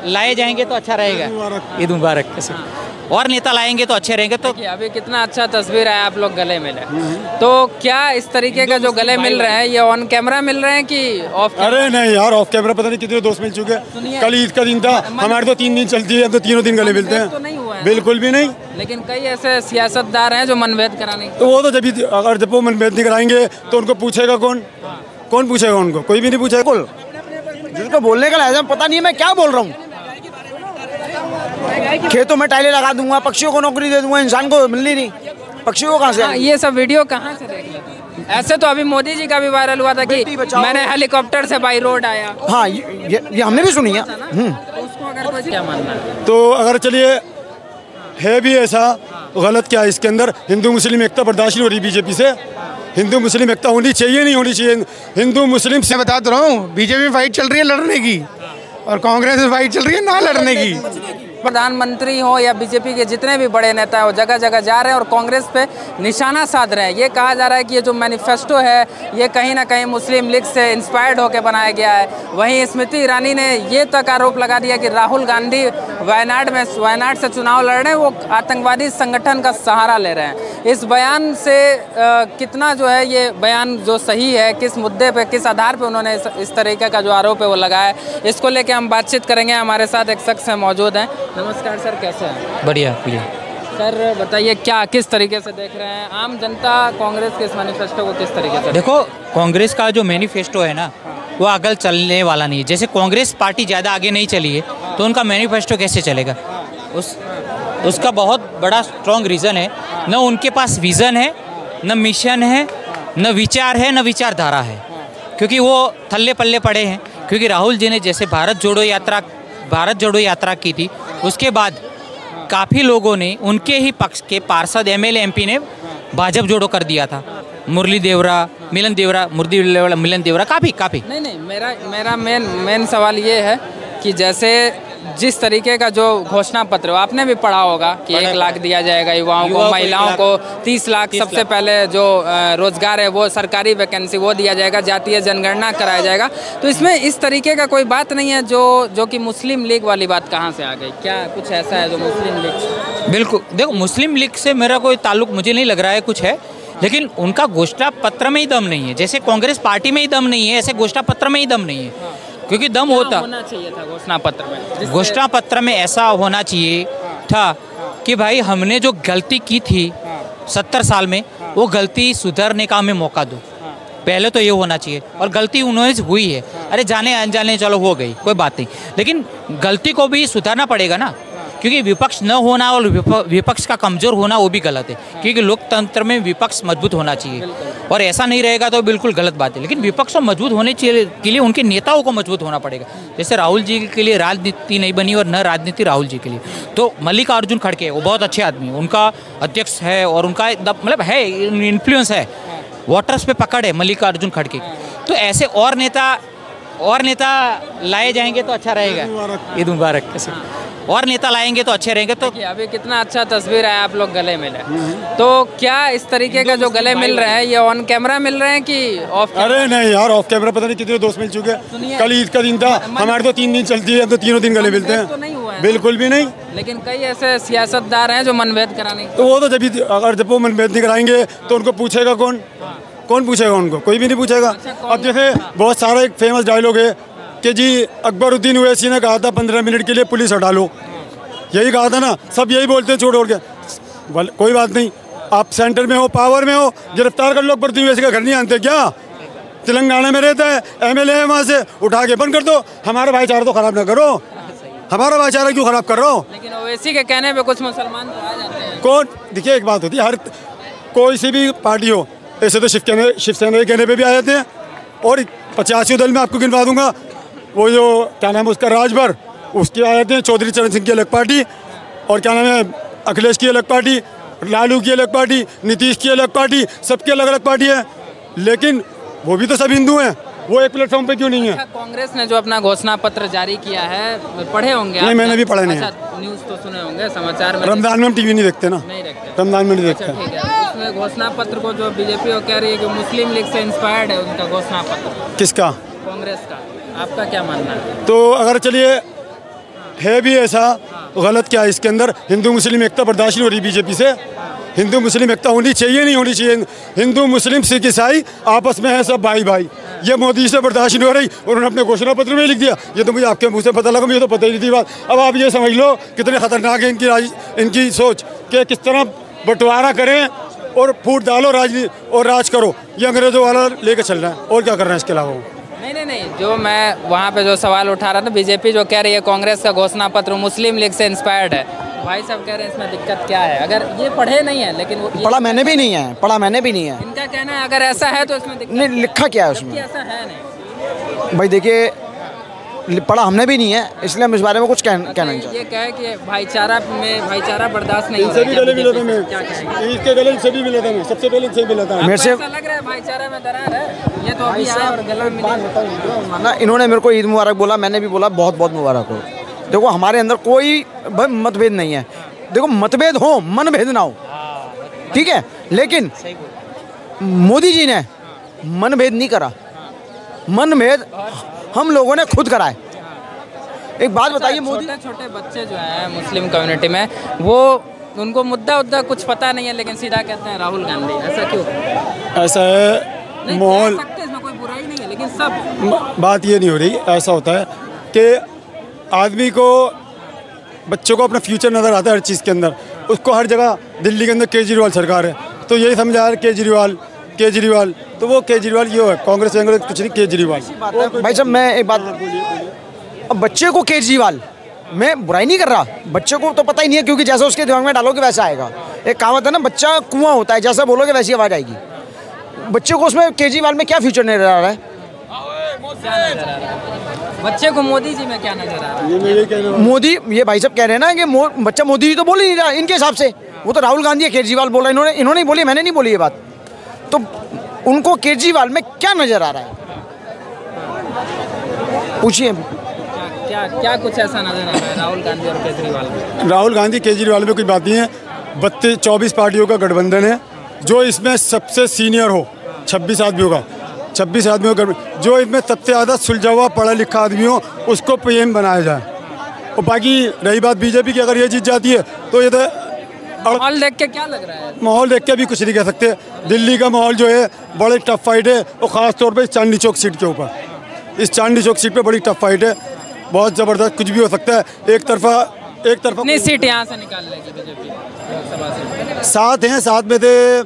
लाए जाएंगे तो अच्छा रहेगा। ईद मुबारक। कैसे और नेता लाएंगे तो अच्छे रहेंगे। तो अभी कितना अच्छा तस्वीर है, आप लोग गले मिले, तो क्या इस तरीके का जो गले मिल रहे हैं ये ऑन कैमरा मिल रहे हैं कि ऑफ? अरे नहीं यार, ऑफ कैमरा पता नहीं कितने दोस्त मिल चुके हैं। कल ईद का दिन था, हमारे तो 3 दिन चलती है, अब तो तीनों दिन गले मिलते हैं। तो नहीं हुआ है बिल्कुल भी नहीं। लेकिन कई ऐसे सियासतदार हैं जो मनभेद कराने, तो वो तो जब वो मनभेद नहीं कराएंगे तो उनको पूछेगा कौन? कौन पूछेगा उनको? कोई भी नहीं पूछेगा। जिसको बोलने का लायक पता नहीं है मैं क्या बोल रहा हूँ। खेतों में टाइलें लगा दूंगा, पक्षियों को नौकरी दे दूंगा, इंसान को मिलनी नहीं, पक्षियों को कहाँ से? ये सब वीडियो कहाँ से देख लेते हैं? ऐसे तो अभी मोदी जी का भी वायरल हुआ था कि मैंने हेलीकॉप्टर से बाई रोड आया। हाँ, ये हमने भी सुनी है। तो उसको अगर कोई क्या मानना है? तो अगर चलिए है भी ऐसा, गलत क्या है इसके अंदर? हिंदू मुस्लिम एकता बर्दाश्त नहीं हो रही बीजेपी से। हिंदू मुस्लिम एकता होनी चाहिए, नहीं होनी चाहिए? हिंदू मुस्लिम से बता तो रहा हूँ, बीजेपी में फाइट चल रही है लड़ने की, और कांग्रेस में फाइट चल रही है ना लड़ने की। प्रधानमंत्री हो या बीजेपी के जितने भी बड़े नेता हो जगह जगह जा रहे हैं और कांग्रेस पे निशाना साध रहे हैं। ये कहा जा रहा है कि ये जो मैनिफेस्टो है ये कहीं ना कहीं मुस्लिम लीग से इंस्पायर्ड होकर बनाया गया है। वहीं स्मृति ईरानी ने ये तक आरोप लगा दिया कि राहुल गांधी वायनाड से चुनाव लड़ रहे हैं, वो आतंकवादी संगठन का सहारा ले रहे हैं। इस बयान से कितना जो है ये बयान जो सही है, किस मुद्दे पे किस आधार पे उन्होंने इस तरीके का जो आरोप है वो लगाया, इसको लेके हम बातचीत करेंगे। हमारे साथ एक शख्स मौजूद हैं। नमस्कार सर, कैसे हैं? बढ़िया बढ़िया। सर बताइए क्या किस तरीके से देख रहे हैं आम जनता कांग्रेस के इस मैनिफेस्टो को, किस तरीके से? देखो, कांग्रेस का जो मैनिफेस्टो है ना वो आगे चलने वाला नहीं है। जैसे कांग्रेस पार्टी ज़्यादा आगे नहीं चली है तो उनका मैनिफेस्टो कैसे चलेगा? उसका बहुत बड़ा स्ट्रॉन्ग रीज़न है, न उनके पास विज़न है, न मिशन है, न विचार है, न विचारधारा है, क्योंकि वो थल्ले पल्ले पड़े हैं। क्योंकि राहुल जी ने जैसे भारत जोड़ो यात्रा की थी, उसके बाद काफ़ी लोगों ने उनके ही पक्ष के पार्षद एमएलए एमपी ने भाजपा जोड़ो कर दिया था। मिलन देवरा काफ़ी। नहीं, मेरा मेन सवाल ये है कि जैसे जिस तरीके का जो घोषणा पत्र आपने भी पढ़ा होगा कि 1 लाख दिया जाएगा युवाओं को, महिलाओं को 30 लाख, सबसे पहले जो रोजगार है वो सरकारी वैकेंसी वो दिया जाएगा, जातीय जनगणना कराया जाएगा। तो इसमें इस तरीके का कोई बात नहीं है जो कि मुस्लिम लीग वाली बात कहाँ से आ गई? क्या कुछ ऐसा है जो मुस्लिम लीग? बिल्कुल, देखो मुस्लिम लीग से मेरा कोई ताल्लुक मुझे नहीं लग रहा है कुछ है, लेकिन उनका घोषणा पत्र में ही दम नहीं है। जैसे कांग्रेस पार्टी में ही दम नहीं है, ऐसे घोषणा पत्र में ही दम नहीं है। क्योंकि दम होना चाहिए था घोषणा पत्र में। घोषणा पत्र में ऐसा होना चाहिए था कि भाई हमने जो गलती की थी 70 साल में, वो गलती सुधारने का हमें मौका दो। पहले तो ये होना चाहिए, और गलती उन्होंने हुई है। अरे जाने अनजाने चलो हो गई, कोई बात नहीं, लेकिन गलती को भी सुधारना पड़ेगा ना। क्योंकि विपक्ष न होना और विपक्ष का कमज़ोर होना वो भी गलत है, क्योंकि लोकतंत्र में विपक्ष मजबूत होना चाहिए, और ऐसा नहीं रहेगा तो बिल्कुल गलत बात है। लेकिन विपक्ष को मजबूत होने के लिए उनके नेताओं को मजबूत होना पड़ेगा। जैसे राहुल जी के लिए राजनीति नहीं बनी, और न राजनीति राहुल जी के लिए। तो मल्लिकार्जुन खड़गे वो बहुत अच्छे आदमी, उनका अध्यक्ष है और उनका मतलब है इन्फ्लुएंस है, वोटर्स पे पकड़ है मल्लिकार्जुन खड़गे। तो ऐसे और नेता लाए जाएंगे तो अच्छा रहेगा। ईद मुबारक। कैसे और नेता लाएंगे तो अच्छे रहेंगे। तो अभी कितना अच्छा तस्वीर है, आप लोग गले मिले, तो क्या इस तरीके का जो गले मिल रहे हैं ये ऑन कैमरा मिल रहे हैं कि ऑफ? अरे नहीं यार, ऑफ कैमरा पता नहीं कितने दोस्त मिल चुके हैं। कल ईद का दिन था, हमारे तो 3 दिन चलती है, अब तो तीनों दिन गले मिलते हैं। तो नहीं हुआ है बिल्कुल भी नहीं। लेकिन कई ऐसे सियासतदार हैं जो मनभेद कराने, तो वो तो जब वो मनभेद नहीं कराएंगे तो उनको पूछेगा कौन? कौन पूछेगा उनको? कोई भी नहीं पूछेगा। अब जैसे बहुत सारा एक फेमस डायलॉग है कि जी अकबरुद्दीन ओवैसी ने कहा था 15 मिनट के लिए पुलिस हटा लो, यही कहा था ना। सब यही बोलते हैं छोड़ के। कोई बात नहीं, आप सेंटर में हो, पावर में हो, गिरफ्तार कर लो। अकबरुद्दीन ओवैसी का घर नहीं आनते क्या? तेलंगाना में रहता है, एमएलए है, वहाँ से उठा के बंद कर दो। हमारा भाईचारा तो खराब ना करो। हमारा भाईचारा क्यों खराब कर रहे हो? लेकिन ओवैसी के कहने पे कुछ मुसलमान तो आ जाते हैं। कौन? देखिए एक बात होती है, हर कोई सी भी पार्टी हो, ऐसे तो शिवसेना के कहने पे भी आ जाते हैं। और 85 दल में आपको गिनवा दूंगा, वो जो क्या नाम है उसका, राजभर, उसके आ जाते हैं। चौधरी चरण सिंह की अलग पार्टी, और क्या नाम है अखिलेश की अलग पार्टी, लालू की अलग पार्टी, नीतीश की अलग पार्टी, सबकी अलग अलग पार्टी है। लेकिन वो भी तो सब हिंदू हैं, वो एक प्लेटफॉर्म पे क्यों नहीं है? कांग्रेस ने जो अपना घोषणा पत्र जारी किया है, पढ़े होंगे? नहीं, मैंने भी पढ़ा नहीं है। न्यूज़ तो सुने होंगे, समाचार में। रमजान में हम टीवी नहीं देखते ना। नहीं देखते? रमजान में नहीं देखते। ठीक है। उसमें घोषणा पत्र को जो बीजेपी वो कह रही है कि मुस्लिम लीग से इंस्पायर्ड है उनका घोषणा पत्र। किसका? कांग्रेस का। आपका क्या मानना है? तो अगर चलिए है भी ऐसा, गलत क्या है इसके अंदर? हिंदू मुस्लिम एकता बर्दाश्त नहीं हो रही बीजेपी से। हिंदू मुस्लिम एकता होनी चाहिए, नहीं होनी चाहिए? हिंदू मुस्लिम सिख ईसाई आपस में है सब भाई भाई। ये मोदी से बर्दाश्त नहीं हो रही, उन्होंने अपने घोषणा पत्र में लिख दिया। ये तो मुझे आपके मुंह से पता लगा, मुझे तो पता ही नहीं थी बात। अब आप ये समझ लो कितने खतरनाक है इनकी सोच कि किस तरह बंटवारा करें और फूट डालो राजनीति और राज करो। ये अंग्रेजों वाला लेकर चल रहा है, और क्या कर रहे हैं इसके अलावा? नहीं, जो मैं वहाँ पे जो सवाल उठा रहा था, बीजेपी जो कह रही है कांग्रेस का घोषणा पत्र मुस्लिम लीग से इंस्पायर्ड है, भाई साहब कह रहे हैं इसमें दिक्कत क्या है? अगर ये पढ़े नहीं है, लेकिन पढ़ा मैंने भी नहीं है, पढ़ा मैंने भी नहीं है। इनका कहना है अगर ऐसा है तो इसमें दिक्कत नहीं, लिखा क्या है उसमें? ऐसा है नहीं भाई देखिए, पढ़ा हमने भी नहीं है, इसलिए हम इस बारे में कुछ कहना नहीं चाहते। ये कहे कि भाईचारा में भाईचारा बर्दाश्त नहीं हो इनसे भी गले मिला था मैं, क्या कहेंगे? इसके गले इनसे भी मिला था मैं, सबसे पहले इनसे मिला था। मेरे से ऐसा लग रहा है भाईचारा में दरार है, ये तो अभी आया और गला मिला। ना, इन्होंने मेरे को ईद मुबारक बोला, मैंने भी बोला बहुत बहुत मुबारक हो। देखो हमारे अंदर कोई मतभेद नहीं है। देखो मतभेद हो, मनभेद ना हो, ठीक है, लेकिन मोदी जी ने मनभेद नहीं करा, मनभेद हम लोगों ने खुद कराए। एक बात बताइए, मोदी छोटे बच्चे जो हैं मुस्लिम कम्युनिटी में, वो उनको मुद्दा कुछ पता नहीं है, लेकिन सीधा कहते हैं राहुल गांधी। ऐसा क्यों? ऐसा है माहौल, इसमें कोई बुराई नहीं है, लेकिन सब बात ये नहीं हो रही। ऐसा होता है कि आदमी को, बच्चों को अपना फ्यूचर नज़र आता है हर चीज़ के अंदर। उसको हर जगह, दिल्ली के अंदर केजरीवाल सरकार है तो यही समझा रहा है केजरीवाल, तो वो केजरीवाल ये है, कांग्रेस कुछ नहीं, केजरीवाल। भाई साहब मैं एक बात, अब बच्चे को केजरीवाल, मैं बुराई नहीं कर रहा, बच्चे को तो पता ही नहीं है, क्योंकि जैसा उसके दिमाग में डालोगे वैसा आएगा। एक कहावत है ना, बच्चा कुआं होता है, जैसा बोलोगे वैसी आवाज़ आएगी। बच्चे को उसमें केजरीवाल में क्या फ्यूचर नजर आ रहा है? बच्चे को मोदी जी में क्या नजर आ रहा है? मोदी, ये भाई साहब कह रहे हैं ना कि बच्चा मोदी जी तो बोल ही नहीं रहा इनके हिसाब से। वो तो राहुल गांधी है, केजरीवाल बोल रहा है, इन्होंने बोली, मैंने नहीं बोली ये बात। तो उनको केजरीवाल में क्या नजर आ रहा है, पूछिए। क्या कुछ ऐसा नजर आ रहा है राहुल गांधी और केजरीवाल में? राहुल गांधी केजरीवाल में कोई बात नहीं है। 24 पार्टियों का गठबंधन है, जो इसमें सबसे सीनियर हो 26 आदमियों का, 26 आदमियों का, जो इसमें सबसे ज़्यादा सुलझा हुआ पढ़ा लिखा आदमी हो उसको पीएम बनाया जाए। और बाकी रही बात बीजेपी की, अगर ये जीत जाती है तो ये तो माहौल देख के क्या लग रहा है? माहौल देख के भी कुछ नहीं कह सकते। दिल्ली का माहौल जो है बड़े टफ फाइट है, और ख़ास तौर पे इस चांदनी चौक सीट के ऊपर, इस चांदनी चौक सीट पे बड़ी टफ फाइट है, बहुत ज़बरदस्त, कुछ भी हो सकता है। एक तरफा कितनी सीट यहाँ से निकाल लेगी बीजेपी लोकसभा से? 7 हैं, 7 में थे,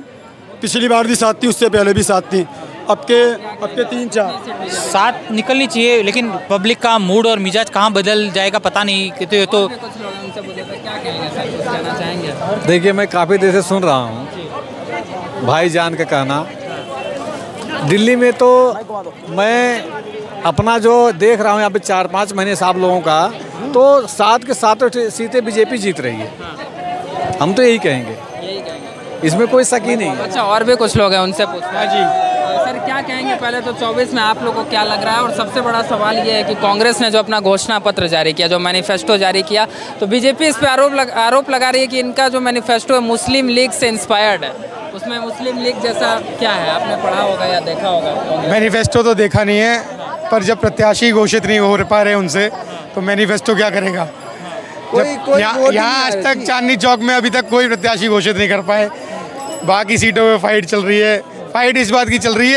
पिछली बार भी 7 थी, उससे पहले भी 7 थी, अब के 3-4 7 निकलनी चाहिए, लेकिन पब्लिक का मूड और मिजाज कहाँ बदल जाएगा पता नहीं। तो कुछ लोग उनसे पूछे तो क्या कहेंगे सर, कुछ कहना चाहेंगे? देखिए, मैं काफ़ी देर से सुन रहा हूँ भाईजान का कहना। दिल्ली में तो मैं अपना जो देख रहा हूँ यहाँ पे 4-5 महीने से आप लोगों का, तो 7 के 7 सीटें बीजेपी जीत रही है। हम तो यही कहेंगे, इसमें कोई शक ही नहीं है। अच्छा, और भी कुछ लोग हैं, उनसे पूछना जी। सर क्या कहेंगे, पहले तो 24 में आप लोगों को क्या लग रहा है? और सबसे बड़ा सवाल ये है कि कांग्रेस ने जो अपना घोषणा पत्र जारी किया, जो मैनिफेस्टो जारी किया, तो बीजेपी इस पर आरोप लगा रही है कि इनका जो मैनिफेस्टो है मुस्लिम लीग से इंस्पायर्ड है। उसमें मुस्लिम लीग जैसा क्या है, आपने पढ़ा होगा या देखा होगा? मैनिफेस्टो तो देखा नहीं है, पर जब प्रत्याशी घोषित नहीं हो पा रहे उनसे, तो मैनिफेस्टो क्या करेगा? यहाँ आज तक चांदनी चौक में अभी तक कोई प्रत्याशी घोषित नहीं कर पाए। बाकी सीटों में फाइट चल रही है। फाइट इस बात की चल रही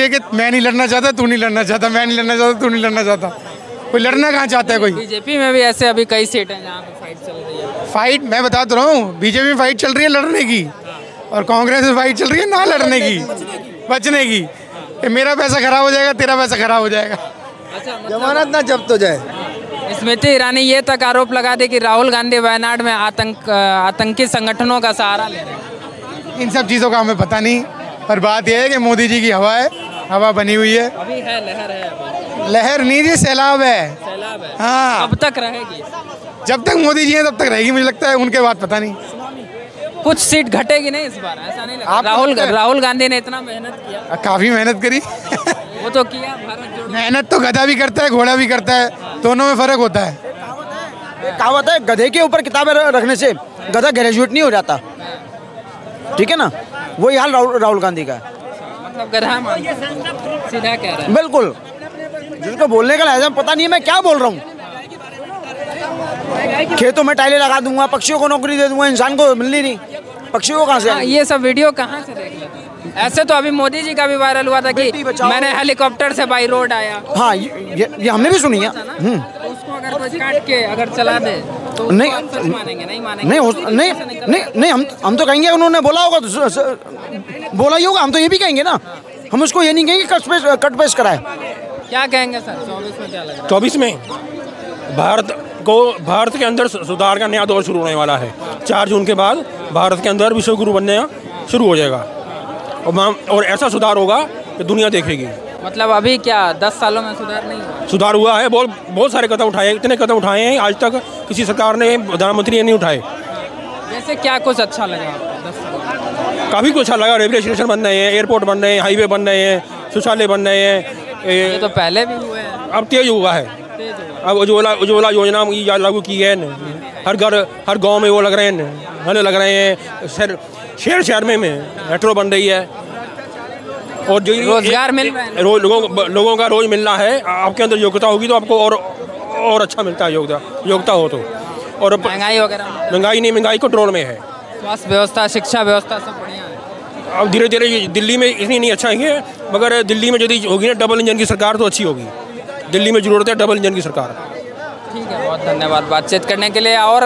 है, कि मैं नहीं लड़ना चाहता, तू नहीं लड़ना चाहता, मैं नहीं लड़ना चाहता, तू नहीं लड़ना चाहता। कोई लड़ना कहाँ चाहता है कोई? बीजेपी में भी ऐसे अभी कई सीटें हैं जहाँ पे फाइट चल रही है। फाइट मैं बता तो रहा हूँ, बीजेपी में फाइट चल रही है लड़ने की, और कांग्रेस में फाइट चल रही है ना लड़ने की, बचने की। मेरा पैसा खराब हो जाएगा, तेरा पैसा खराब हो जाएगा। अच्छा, जमानत ना जब्त हो जाए। स्मृति ईरानी ये तक आरोप लगा दी कि राहुल गांधी वायनाड में आतंकी संगठनों का सहारा ले रहे हैं। इन सब चीज़ों का हमें पता नहीं, पर बात यह है कि मोदी जी की हवा है, हवा बनी हुई है। अभी है, लहर है अभी। लहर नहीं जी, सैलाब है। सैलाब है। हाँ, कब तक रहेगी? जब तक मोदी जी हैं तब तक रहेगी, मुझे लगता है। उनके बाद पता नहीं, कुछ सीट घटेगी नहीं इस बार, ऐसा नहीं लगता? राहुल गांधी ने इतना मेहनत किया, काफ़ी मेहनत करी। वो तो किया, भारत जोड़ो। मेहनत तो गधा भी करता है, घोड़ा भी करता है, दोनों में फ़र्क होता है। कहावत है, गधे के ऊपर किताबें रखने से गधा ग्रेजुएट नहीं हो जाता, ठीक है ना? वही हाल राहुल गांधी का है। मतलब गधा सीधा कह रहा है। बिल्कुल, जिसको बोलने का लहजा पता नहीं है मैं क्या बोल रहा हूँ, खेतों में टाइलें लगा दूंगा, पक्षियों को नौकरी दे दूंगा, इंसान को मिलनी नहीं, पक्षियों को कहाँ से आएगी? ये सब वीडियो कहाँ से देख लेते हैं? ऐसे तो अभी मोदी जी का भी वायरल हुआ था कि मैंने हेलीकॉप्टर से बाई रोड आया। हाँ, ये हमने भी सुनी है। तो उसको अगर कोई काट के अगर चला दे तो नहीं, आप सच मानेंगे? नहीं मानेंगे? नहीं, हम तो कहेंगे उन्होंने बोला होगा तो बोला ही होगा, हम तो ये भी कहेंगे ना, हम उसको ये नहीं कहेंगे कट पेस्ट कराए। क्या कहेंगे सर 24 में क्या लगा? 24 में भारत के अंदर सुधार का नया दौर शुरू होने वाला है। 4 जून के बाद भारत के अंदर विश्व गुरु बनने शुरू हो जाएगा और ऐसा सुधार होगा कि दुनिया देखेगी। मतलब अभी क्या 10 सालों में सुधार नहीं हुआ? सुधार हुआ है, बहुत सारे कदम उठाए, इतने कदम उठाए हैं आज तक किसी सरकार ने, प्रधानमंत्री ने नहीं उठाए। जैसे क्या कुछ अच्छा लगा आपको 10 साल? काफ़ी कुछ अच्छा लगा। रेलवे स्टेशन बन रहे हैं, एयरपोर्ट बन रहे हैं, हाईवे बन रहे हैं, शौचालय बन रहे हैं। ये तो पहले भी हुए हैं। अब तेज हुआ है। अब उज्ज्वला योजना लागू की है, हर गांव में वो लग रहे हैं, नल लग रहे हैं, शहर में मेट्रो बन रही है और जो रोजगार मिल रहा है, लोगों का रोज मिलना है। आपके अंदर योग्यता होगी तो आपको और अच्छा मिलता है, योग्यता हो तो। और महंगाई वगैरह? महंगाई कंट्रोल में है। स्वास्थ्य व्यवस्था, शिक्षा व्यवस्था सब बढ़िया है। अब धीरे धीरे दिल्ली में इतनी नहीं अच्छा है, मगर दिल्ली में यदि होगी ना डबल इंजन की सरकार तो अच्छी होगी। दिल्ली में ज़रूरत है डबल इंजन की सरकार। ठीक है, बहुत धन्यवाद बातचीत करने के लिए। और